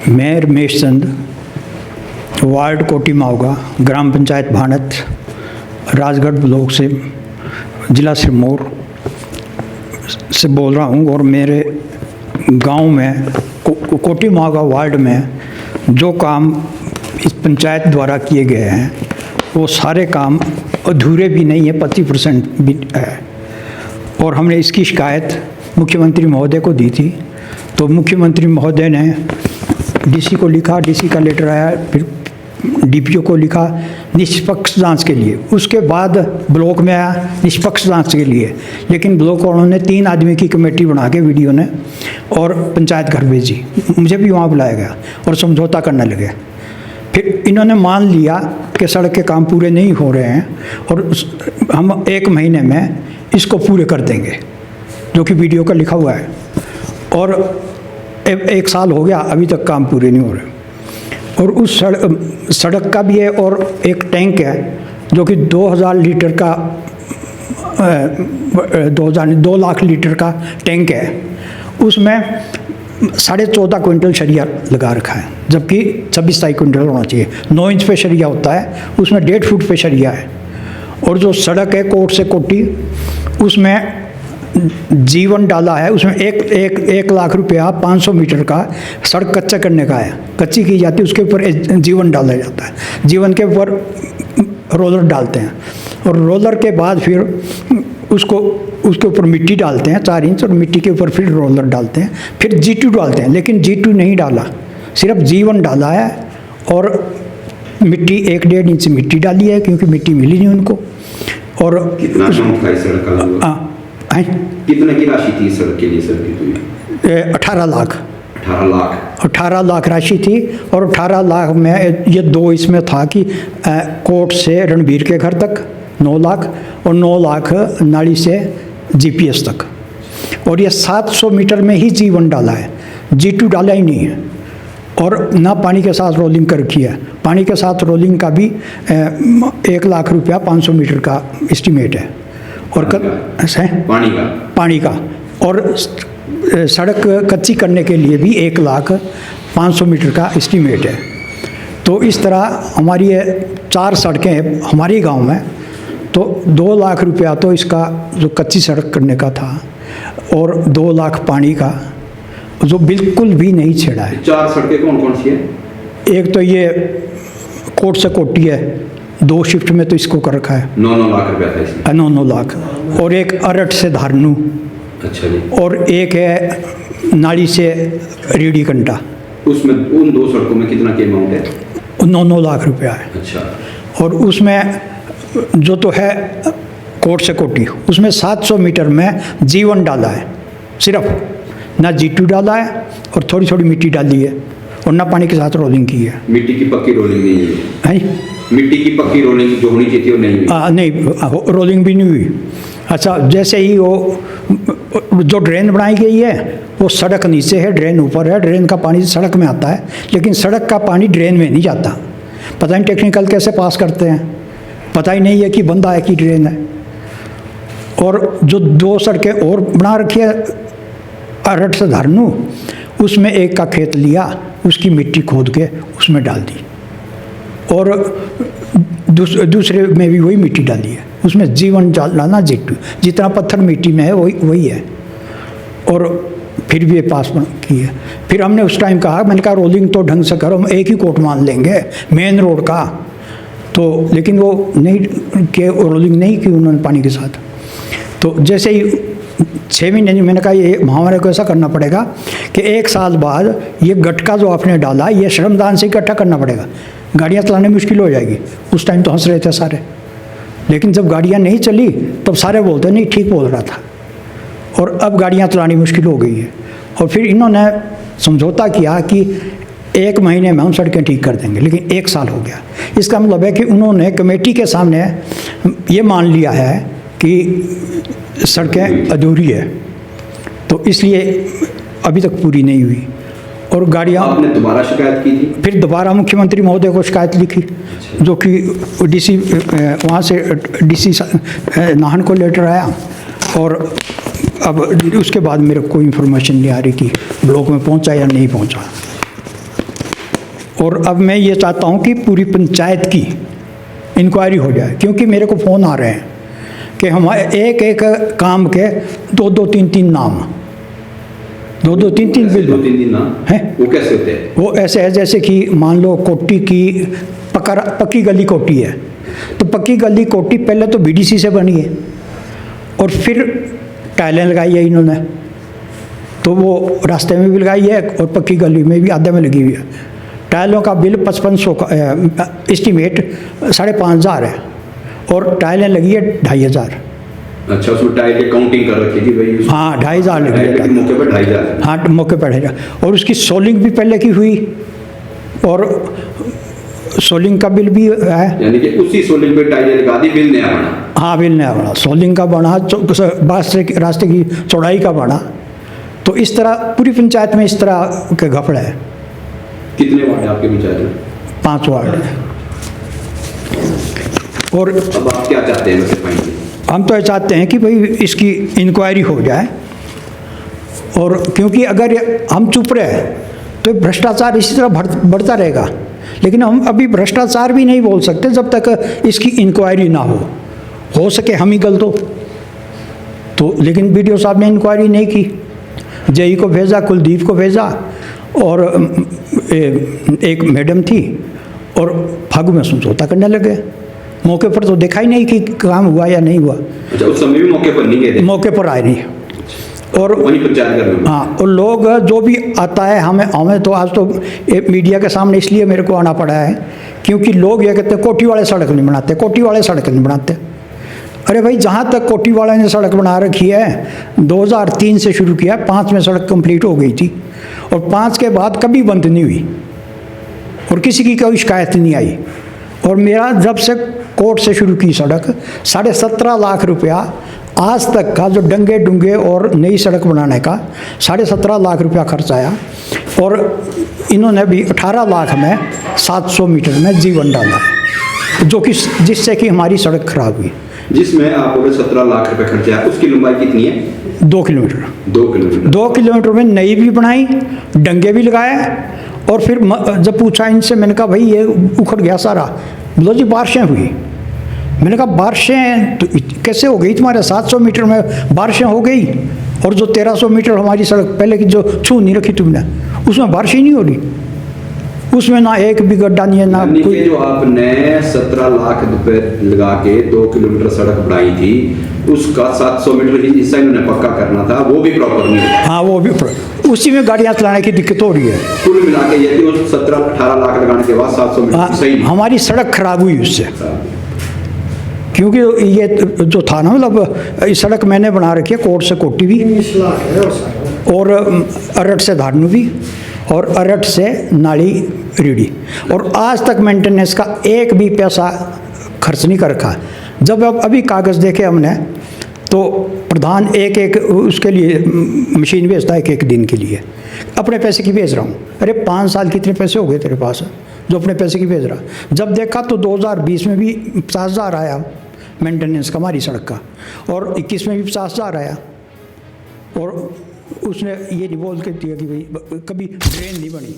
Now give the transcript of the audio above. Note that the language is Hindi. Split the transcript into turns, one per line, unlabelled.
मैं रमेश चंद, वार्ड कोटी माओगा, ग्राम पंचायत भानत, राजगढ़ ब्लॉक से, जिला सिरमौर से बोल रहा हूँ। और मेरे गांव में कोटी माओगा वार्ड में जो काम इस पंचायत द्वारा किए गए हैं वो सारे काम अधूरे भी नहीं है, 25% भी है। और हमने इसकी शिकायत मुख्यमंत्री महोदय को दी थी, तो मुख्यमंत्री महोदय ने डीसी को लिखा, डीसी का लेटर आया, फिर डीपीओ को लिखा निष्पक्ष जांच के लिए। उसके बाद ब्लॉक में आया निष्पक्ष जांच के लिए, लेकिन ब्लॉक वालों ने 3 आदमी की कमेटी बना के वीडियो ने और पंचायत घर भेजी। मुझे भी वहाँ बुलाया गया और समझौता करने लगे। फिर इन्होंने मान लिया कि सड़क के काम पूरे नहीं हो रहे हैं और हम 1 महीने में इसको पूरे कर देंगे, जो कि वीडियो का लिखा हुआ है। और 1 साल हो गया, अभी तक काम पूरे नहीं हो रहे। और उस सड़क का भी है और एक टैंक है जो कि 2000 लीटर का 2 लाख लीटर का टैंक है। उसमें 14.5 क्विंटल शरिया लगा रखा है, जबकि 26-27 क्विंटल होना चाहिए। 9 इंच पे शरिया होता है, उसमें 1.5 फुट पे शरिया है। और जो सड़क है कोट से कोटी, उसमें जीवन डाला है, उसमें 1 लाख रुपया 500 मीटर का सड़क कच्चा करने का है, कच्ची की जाती है, उसके ऊपर जीवन डाला जाता है। जीवन के ऊपर रोलर डालते हैं और रोलर के बाद फिर उसके ऊपर मिट्टी डालते हैं 4 इंच, और मिट्टी के ऊपर फिर रोलर डालते हैं, फिर G2 डालते हैं। लेकिन G2 नहीं डाला, सिर्फ जीवन डाला है। और मिट्टी 1-1.5 इंच मिट्टी डाली है, क्योंकि मिट्टी मिली नहीं उनको। और
कितना सड़क का कितने की राशि थी सड़क के लिए सर की?
18 लाख
18
लाख राशि थी। और 18 लाख में ये 2 इसमें था कि कोट से रणबीर के घर तक 9 लाख और 9 लाख नाली से GPS तक। और ये 700 मीटर में ही जीवन डाला है, G2 डाला ही नहीं है। और ना पानी के साथ रोलिंग कर रखी है। पानी के साथ रोलिंग का भी 1 लाख रुपया 500 मीटर का एस्टीमेट है। और पानी का और सड़क कच्ची करने के लिए भी 1 लाख 500 मीटर का एस्टीमेट है। तो इस तरह हमारी 4 सड़कें हैं हमारे गांव में, तो 2 लाख रुपया तो इसका जो कच्ची सड़क करने का था, और 2 लाख पानी का, जो बिल्कुल भी नहीं छेड़ा है।
4 सड़कें कौन कौन सी है? एक
तो ये कोट से कोटी है, 2 शिफ्ट में तो इसको कर रखा है।
9 लाख रुपया था इसमें।
9 लाख। और एक अरट से धारनू।
अच्छा जी।
और एक है नाड़ी से रीढ़ी कंटा।
उसमें उन 2 सड़कों में कितना के अमाउंट है?
9 लाख रुपया है।
अच्छा।
और उसमें जो तो है कोट से कोटी, उसमें 700 मीटर में जीवन डाला है, सिर्फ ना G2 डाला है और थोड़ी थोड़ी मिट्टी डाली है, और ना पानी के साथ रोलिंग की है।
मिट्टी की पक्की रोलिंग नहीं है? मिट्टी की पक्की रोलिंग जो होनी चाहिए वो नहीं हुई?
नहीं, रोलिंग भी नहीं हुई। अच्छा, जैसे ही वो जो ड्रेन बनाई गई है वो सड़क नीचे है, ड्रेन ऊपर है। ड्रेन का पानी सड़क में आता है, लेकिन सड़क का पानी ड्रेन में नहीं जाता। पता नहीं टेक्निकल कैसे पास करते हैं, पता ही नहीं है कि बंदा है कि ड्रेन है। और जो 2 सड़कें और बना रखी है अरट से धारनू, उसमें एक का खेत लिया, उसकी मिट्टी खोद के उसमें डाल दी, और दूसरे में भी वही मिट्टी डाली है। उसमें जीवन डालना G2, जितना पत्थर मिट्टी में है वही है। और फिर भी ये पास की है। फिर हमने उस टाइम कहा, मैंने कहा रोलिंग तो ढंग से करो, हम एक ही कोट मान लेंगे मेन रोड का। तो लेकिन वो नहीं कि रोलिंग नहीं की उन्होंने पानी के साथ। तो जैसे ही 6 महीने नहीं, मैंने कहा ये हमारे को ऐसा करना पड़ेगा कि 1 साल बाद ये गटका जो आपने डाला ये श्रमदान से इकट्ठा करना पड़ेगा, गाड़ियाँ चलाने मुश्किल हो जाएगी। उस टाइम तो हंस रहे थे सारे, लेकिन जब गाड़ियाँ नहीं चली तब सारे बोलते नहीं ठीक बोल रहा था। और अब गाड़ियाँ चलानी मुश्किल हो गई है। और फिर इन्होंने समझौता किया कि 1 महीने में हम सड़कें ठीक कर देंगे, लेकिन 1 साल हो गया। इसका मतलब है कि उन्होंने कमेटी के सामने ये मान लिया है कि सड़कें अधूरी है, तो इसलिए अभी तक पूरी नहीं हुई। और गाड़ियाँ,
आपने दोबारा शिकायत की थी?
फिर दोबारा मुख्यमंत्री महोदय को शिकायत लिखी, जो कि डीसी वहाँ से डीसी नाहन को लेटर आया। और अब उसके बाद मेरे को कोई इन्फॉर्मेशन नहीं आ रही कि ब्लॉक में पहुंचा या नहीं पहुंचा। और अब मैं ये चाहता हूँ कि पूरी पंचायत की इंक्वायरी हो जाए, क्योंकि मेरे को फ़ोन आ रहे हैं कि हमारे एक एक काम के 2-2 3-3 नाम, 2-2 3-3 बिल
2-3 दिन ना
हैं।
वो कैसे होते हैं?
वो ऐसे है जैसे कि मान लो कोटी की पक्की गली कोटी है, तो पक्की गली कोटी पहले तो बीडीसी से बनी है और फिर टाइलें लगाई है इन्होंने, तो वो रास्ते में भी लगाई है और पक्की गली में भी आधे में लगी हुई है। टाइलों का बिल 5500 का एस्टीमेट 5,500 है और टाइलें लगी है 2,500।
अच्छा, उसमें टाइल की काउंटिंग कर रखी थी भाई?
हाँ 2,500 लगी है
टाइल के मौके पर 2,500।
हाँ मौके पर 2,500 और उसकी सोलिंग भी पहले की हुई और सोलिंग का बिल भी है।
यानी कि उसी सोलिंग पे टाइल लगा दी, बिल नया बना?
हाँ बिल नया बना, सोलिंग का बना, रास्ते की चौड़ाई का बना। तो इस तरह पूरी पंचायत में इस तरह के घपड़े हैं।
कितने वार्ड है आपके पंचायत में?
5 वार्ड है। और
अब आप क्या चाहते हैं वैसे फाइनली?
हम तो ये चाहते हैं कि भाई इसकी इंक्वायरी हो जाए, और क्योंकि अगर हम चुप रहे तो भ्रष्टाचार इसी तरह बढ़ता रहेगा। लेकिन हम अभी भ्रष्टाचार भी नहीं बोल सकते जब तक इसकी इंक्वायरी ना हो सके हम ही गलत हो तो। लेकिन बीडीओ साहब ने इंक्वायरी नहीं की, जेई को भेजा, कुलदीप को भेजा और एक मैडम थी और फागू में समझौता करने लगे। मौके पर तो देखा ही नहीं कि काम हुआ या नहीं हुआ।
अच्छा, उस समय भी मौके पर नहीं गए थे?
मौके पर आए नहीं। और
वहीं पंचायत घर में?
हाँ, और लोग जो भी आता है हमें तो आज तो मीडिया के सामने इसलिए मेरे को आना पड़ा है क्योंकि लोग ये कहते हैं कोठी वाले सड़क नहीं बनाते, कोठी वाले सड़क नहीं बनाते। अरे भाई, जहाँ तक कोठी वाले ने सड़क बना रखी है 2003 से शुरू किया, 5 में सड़क कंप्लीट हो गई थी और 5 के बाद कभी बंद नहीं हुई और किसी की कोई शिकायत नहीं आई। और मेरा जब से कोर्ट से शुरू की सड़क 17.5 लाख रुपया आज तक का जो डंगे डुंगे और नई सड़क बनाने का 17.5 लाख रुपया खर्च आया और इन्होंने भी 18 लाख में 700 मीटर में जीवन डाला है, जो कि जिससे कि हमारी सड़क खराब हुई।
जिसमें आप 17 लाख रुपए खर्चा है, उसकी लंबाई कितनी है?
2 किलोमीटर।
2 किलोमीटर।
2 किलोमीटर में नई भी बनाई, डंगे भी लगाए और फिर जब पूछा इनसे, मैंने कहा भाई ये उखड़ गया सारा। बोलो जी बारिशें हुई। मैंने कहा बारिशें तो कैसे हो गई तुम्हारे? 700 मीटर में बारिशें हो गई और जो 1300 मीटर हमारी सड़क पहले की जो छू नहीं रखी तुमने, उसमें बारिश ही नहीं हो रही, उसमें ना एक भी गड्ढा नहीं है ना कोई।
जो आपने 17 लाख रुपए लगा के 2 किलोमीटर सड़क बनाई थी, उसका 700 मीटर हिस्सा इन्होंने पक्का करना था, वो भी प्रॉपर नहीं है।
हाँ, वो भी उसी में गाड़ियाँ चलाने की दिक्कत हो रही है।
कुल मिला के ये कि 17-18 लाख लगाने के बाद 700 मीटर सही नहीं।
हमारी सड़क खराब हुई उससे, क्योंकि ये जो था ना, मतलब इस सड़क मैंने बना रखी है कोर्ट से कोटी भी और अरट से धारनू भी और अरट से नाली रीडी, और आज तक मेंटेनेंस का एक भी पैसा खर्च नहीं कर रखा। जब अब अभी कागज़ देखे हमने तो प्रधान एक उसके लिए मशीन भेजता है एक दिन के लिए, अपने पैसे की भेज रहा हूँ। अरे 5 साल कितने पैसे हो गए तेरे पास जो अपने पैसे की भेज रहा? जब देखा तो 2020 में भी 50,000 आया मेंटेनेंस का हमारी सड़क का, और 21 में भी 50,000 आया, और उसने ये नहीं बोल के दिया कि भाई कभी ड्रेन नहीं बनी।